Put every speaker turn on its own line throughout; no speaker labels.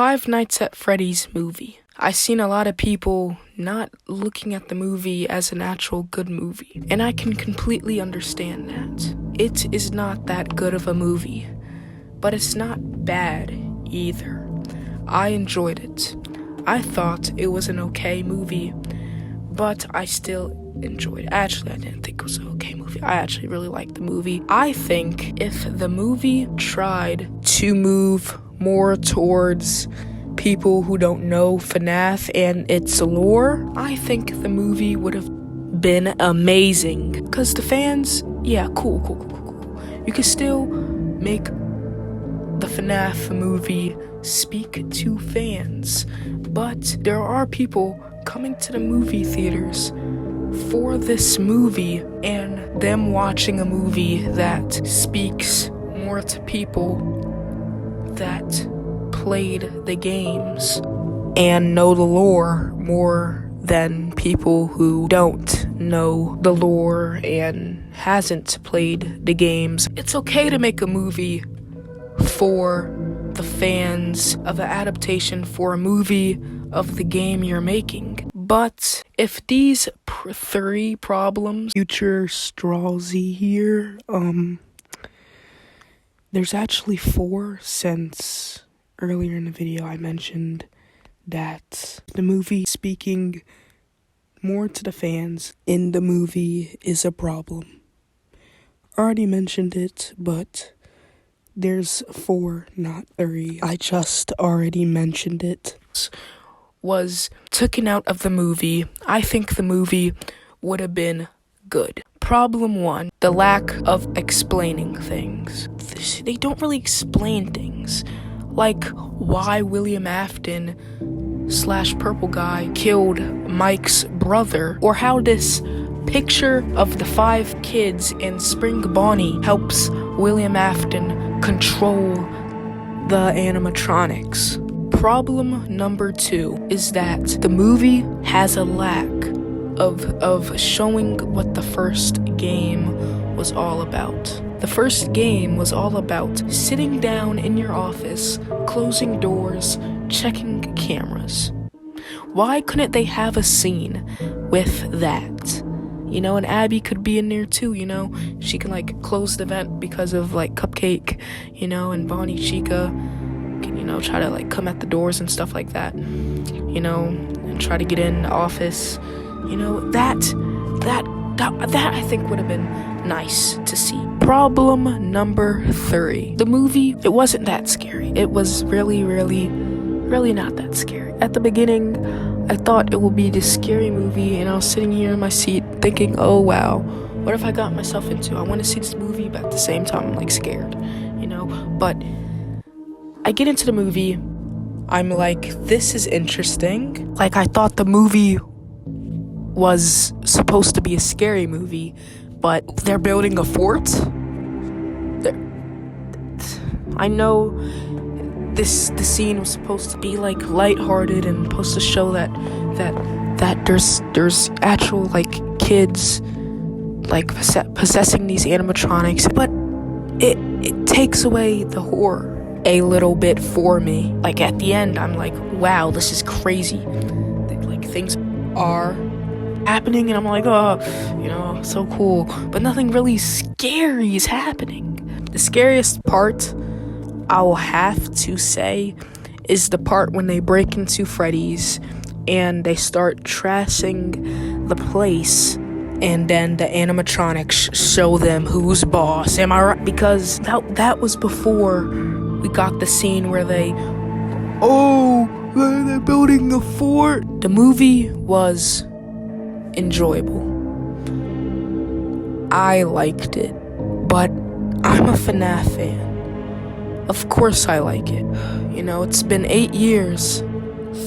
Five Nights at Freddy's movie. I seen a lot of people not looking at the movie as an actual good movie, and I can completely understand that. It is not that good of a movie, but it's not bad either. I enjoyed it. I thought it was an okay movie, but I still enjoyed it. Actually, I didn't think it was an okay movie. I actually really liked the movie. I think if the movie tried to move more towards people who don't know FNAF and its lore, I think the movie would have been amazing. Because the fans, yeah, cool. You can still make the FNAF movie speak to fans, but there are people coming to the movie theaters for this movie and them watching a movie that speaks more to people that played the games and know the lore more than people who don't know the lore and hasn't played the games. It's okay to make a movie for the fans of an adaptation for a movie of the game you're making. But if these three problems, future Strawsy here, there's actually four, since earlier in the video I mentioned that the movie speaking more to the fans in the movie is a problem. Already mentioned it, but there's four, not three. I just already mentioned it. Was taken out of the movie. I think the movie would have been good. Problem one, the lack of explaining things. They don't really explain things. Like why William Afton / Purple Guy killed Mike's brother, or how this picture of the 5 kids in Spring Bonnie helps William Afton control the animatronics. Problem number 2 is that the movie has a lack of showing what the first game was all about. The first game was all about sitting down in your office, closing doors, checking cameras. Why couldn't they have a scene with that? You know, and Abby could be in there too, you know? She can, like, close the vent because of, like, Cupcake, you know, and Bonnie Chica can, you know, try to, like, come at the doors and stuff like that, you know, and try to get in the office. You know, that I think would have been nice to see. Problem number 3. The movie, it wasn't that scary. It was really not that scary. At the beginning, I thought it would be this scary movie, and I was sitting here in my seat thinking, oh wow, what if I got myself into? I want to see this movie, but at the same time, I'm like scared, you know? But I get into the movie, I'm like, this is interesting. Like, I thought the movie was supposed to be a scary movie, but they're building a fort? I know the scene was supposed to be like lighthearted and supposed to show that there's actual like kids like possessing these animatronics, but it takes away the horror a little bit for me. Like at the end, I'm like, wow, this is crazy. Like things are happening and I'm like, oh, you know, so cool, but nothing really scary is happening. The scariest part, I'll have to say, is the part when they break into Freddy's and they start trashing the place, and then the animatronics show them who's boss. Am I right? Because that was before we got the scene where they're building a fort. The movie was enjoyable. I liked it, but I'm a FNAF fan. Of course I like it. You know, it's been 8 years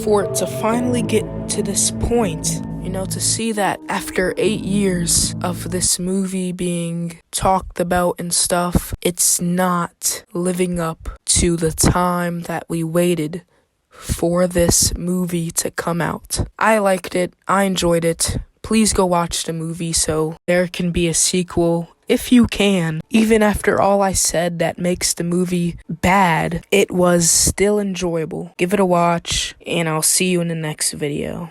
for it to finally get to this point. You know, to see that after 8 years of this movie being talked about and stuff, it's not living up to the time that we waited for this movie to come out. I liked it. I enjoyed it. please go watch the movie so there can be a sequel. If you can. Even after all I said that makes the movie bad, it was still enjoyable. Give it a watch, and I'll see you in the next video.